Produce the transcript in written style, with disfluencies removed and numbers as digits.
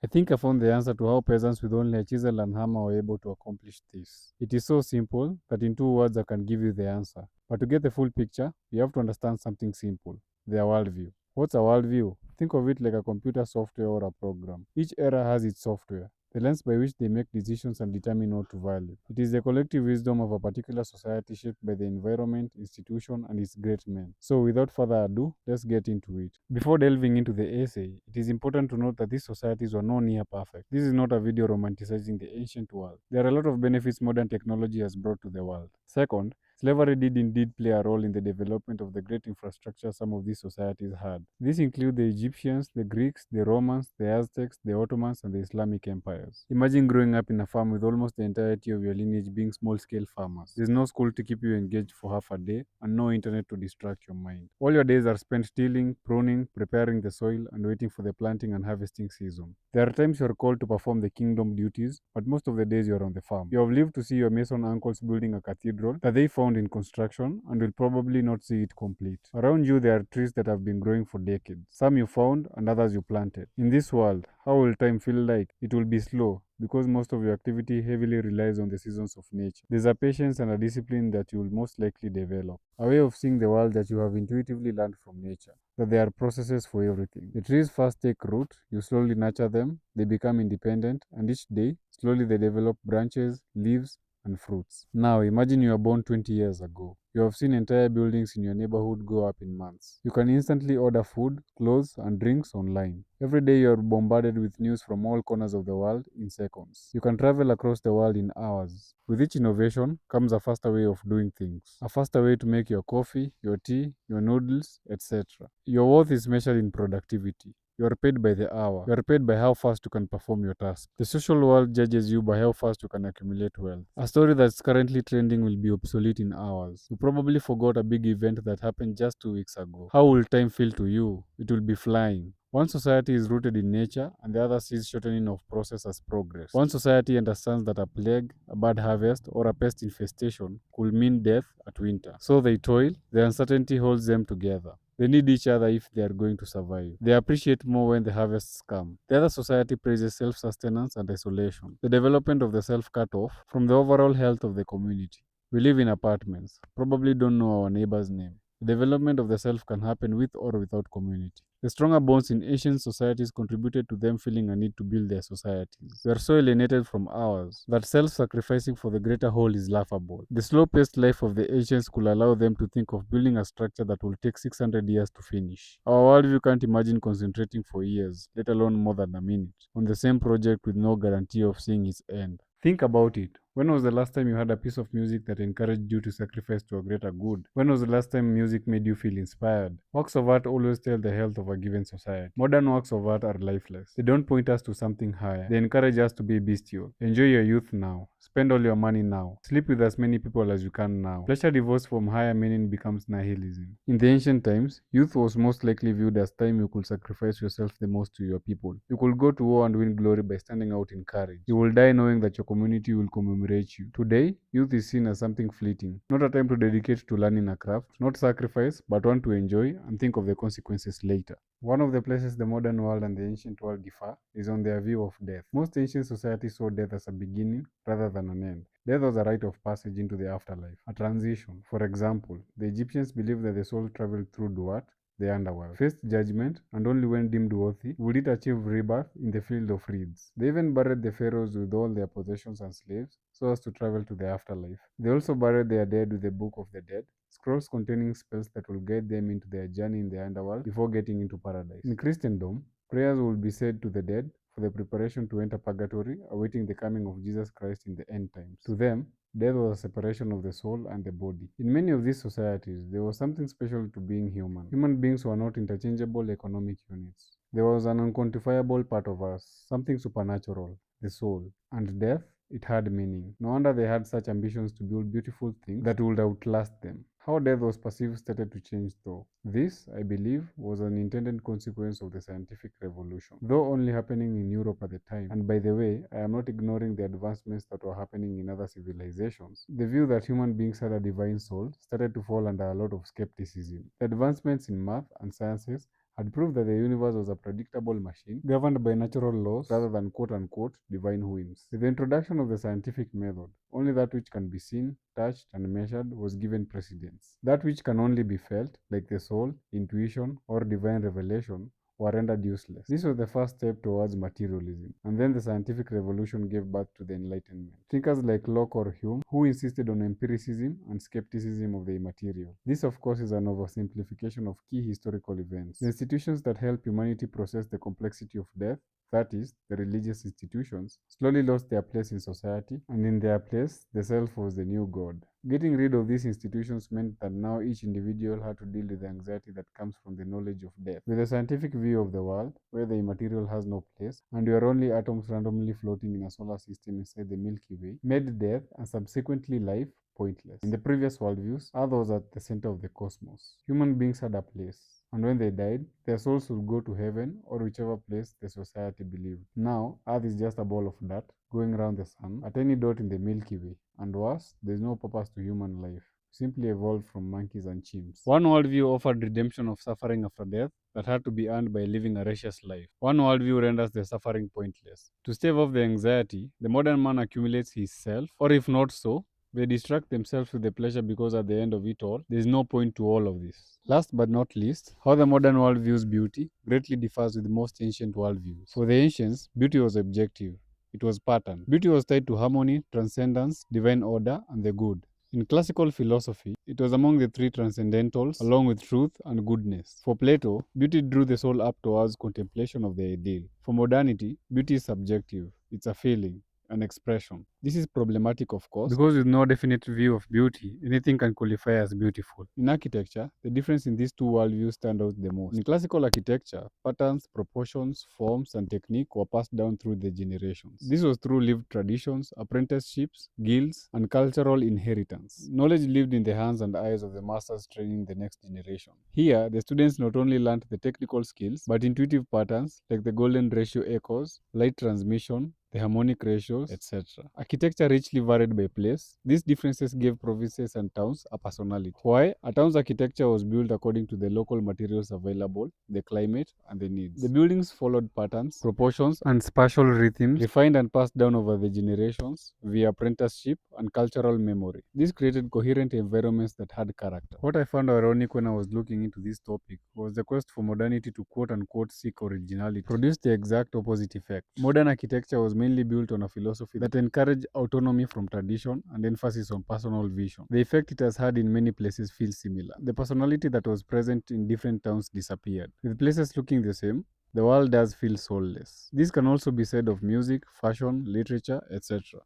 I think I found the answer to how peasants with only a chisel and hammer were able to accomplish this. It is so simple that in 2 words I can give you the answer. But to get the full picture, you have to understand something simple: their worldview. What's a worldview? Think of it like a computer software or a program. Each era has its software, the lens by which they make decisions and determine what to value. It is the collective wisdom of a particular society shaped by the environment, institution, and its great men. So, without further ado, let's get into it. Before delving into the essay, it is important to note that these societies were no near perfect. This is not a video romanticizing the ancient world. There are a lot of benefits modern technology has brought to the world. Second, slavery did indeed play a role in the development of the great infrastructure some of these societies had. These include the Egyptians, the Greeks, the Romans, the Aztecs, the Ottomans, and the Islamic empires. Imagine growing up in a farm with almost the entirety of your lineage being small scale farmers. There's no school to keep you engaged for half a day, and no internet to distract your mind. All your days are spent tilling, pruning, preparing the soil, and waiting for the planting and harvesting season. There are times you're called to perform the kingdom duties, but most of the days you're on the farm. You have lived to see your mason uncles building a cathedral that they found in construction and will probably not see it complete. Around you, there are trees that have been growing for decades. Some you found and others you planted. In this world, how will time feel like? It will be slow, because most of your activity heavily relies on the seasons of nature. There's a patience and a discipline that you will most likely develop, a way of seeing the world that you have intuitively learned from nature, that there are processes for everything. The trees first take root, you slowly nurture them, they become independent, and each day, slowly they develop branches, leaves, and fruits. Now, imagine you were born 20 years ago. You have seen entire buildings in your neighborhood go up in months. You can instantly order food, clothes, and drinks online. Every day you are bombarded with news from all corners of the world in seconds. You can travel across the world in hours. With each innovation comes a faster way of doing things. A faster way to make your coffee, your tea, your noodles, etc. Your worth is measured in productivity. You are paid by the hour. You are paid by how fast you can perform your task. The social world judges you by how fast you can accumulate wealth. A story that's currently trending will be obsolete in hours. You probably forgot a big event that happened just 2 weeks ago. How will time feel to you? It will be flying. One society is rooted in nature, and the other sees shortening of process as progress. One society understands that a plague, a bad harvest, or a pest infestation could mean death at winter. So they toil, the uncertainty holds them together. They need each other if they are going to survive. They appreciate more when the harvests come. The other society praises self-sustenance and isolation, the development of the self cut off from the overall health of the community. We live in apartments, probably don't know our neighbor's name. The development of the self can happen with or without community. The stronger bonds in ancient societies contributed to them feeling a need to build their societies. We are so alienated from ours that self-sacrificing for the greater whole is laughable. The slow-paced life of the ancients could allow them to think of building a structure that will take 600 years to finish. Our worldview can't imagine concentrating for years, let alone more than a minute, on the same project with no guarantee of seeing its end. Think about it. When was the last time you had a piece of music that encouraged you to sacrifice to a greater good? When was the last time music made you feel inspired? Works of art always tell the health of a given society. Modern works of art are lifeless. They don't point us to something higher. They encourage us to be bestial. Enjoy your youth now. Spend all your money now. Sleep with as many people as you can now. Pleasure divorced from higher meaning becomes nihilism. In the ancient times, youth was most likely viewed as time you could sacrifice yourself the most to your people. You could go to war and win glory by standing out in courage. You will die knowing that your community will commemorate you. Today, youth is seen as something fleeting, not a time to dedicate to learning a craft, not sacrifice, but one to enjoy and think of the consequences later. One of the places the modern world and the ancient world differ is on their view of death. Most ancient societies saw death as a beginning rather than an end. Death was a rite of passage into the afterlife, a transition. For example, the Egyptians believed that the soul traveled through Duat, the underworld, faced judgment, and only when deemed worthy would it achieve rebirth in the field of reeds. They even buried the pharaohs with all their possessions and slaves so as to travel to the afterlife. They also buried their dead with the Book of the Dead, scrolls containing spells that will guide them into their journey in the underworld before getting into paradise. In Christendom, prayers will be said to the dead for the preparation to enter purgatory, awaiting the coming of Jesus Christ in the end times. To them, death was a separation of the soul and the body. In many of these societies, there was something special to being human. Human beings were not interchangeable economic units. There was an unquantifiable part of us, something supernatural, the soul. And death, it had meaning. No wonder they had such ambitions to build beautiful things that would outlast them. How death was perceived started to change though. This, I believe, was an intended consequence of the scientific revolution, though only happening in Europe at the time. And by the way, I am not ignoring the advancements that were happening in other civilizations. The view that human beings had a divine soul started to fall under a lot of skepticism. The advancements in math and sciences had proved that the universe was a predictable machine governed by natural laws rather than quote-unquote divine whims. With the introduction of the scientific method, only that which can be seen, touched, and measured was given precedence. That which can only be felt, like the soul, intuition, or divine revelation, were rendered useless. This was the first step towards materialism, and then the scientific revolution gave birth to the Enlightenment. Thinkers like Locke or Hume, who insisted on empiricism and skepticism of the immaterial. This, of course, is an oversimplification of key historical events. The institutions that help humanity process the complexity of death, that is, the religious institutions, slowly lost their place in society, and in their place, the self was the new god. Getting rid of these institutions meant that now each individual had to deal with the anxiety that comes from the knowledge of death. With a scientific view of the world, where the immaterial has no place, and we are only atoms randomly floating in a solar system inside the Milky Way, made death and subsequently life pointless. In the previous worldviews, Earth was at the center of the cosmos. Human beings had a place, and when they died, their souls would go to heaven or whichever place the society believed. Now, Earth is just a ball of dirt going around the sun, a tiny dot in the Milky Way, and worse, there is no purpose to human life. Simply evolved from monkeys and chimps. One worldview offered redemption of suffering after death that had to be earned by living a righteous life. One worldview renders the suffering pointless. To stave off the anxiety, the modern man accumulates his self, or if not so, they distract themselves with the pleasure because at the end of it all, there is no point to all of this. Last but not least, how the modern world views beauty greatly differs with most ancient worldviews. For the ancients, beauty was objective. It was patterned. Beauty was tied to harmony, transcendence, divine order, and the good. In classical philosophy, it was among the three transcendentals, along with truth and goodness. For Plato, beauty drew the soul up towards contemplation of the ideal. For modernity, beauty is subjective. It's a feeling, an expression. This is problematic, of course, because with no definite view of beauty, anything can qualify as beautiful. In architecture, the difference in these two worldviews stand out the most. In classical architecture, patterns, proportions, forms, and technique were passed down through the generations. This was through lived traditions, apprenticeships, guilds, and cultural inheritance. Knowledge lived in the hands and eyes of the masters training the next generation. Here, the students not only learned the technical skills, but intuitive patterns like the golden ratio echoes, light transmission, the harmonic ratios, etc. Architecture richly varied by place. These differences gave provinces and towns a personality. Why? A town's architecture was built according to the local materials available, the climate, and the needs. The buildings followed patterns, proportions, and spatial rhythms, refined and passed down over the generations via apprenticeship and cultural memory. This created coherent environments that had character. What I found ironic when I was looking into this topic was the quest for modernity to quote-unquote seek originality produced the exact opposite effect. Modern architecture was mainly built on a philosophy that encouraged autonomy from tradition and emphasis on personal vision. The effect it has had in many places feels similar. The personality that was present in different towns disappeared. With places looking the same, the world does feel soulless. This can also be said of music, fashion, literature, etc.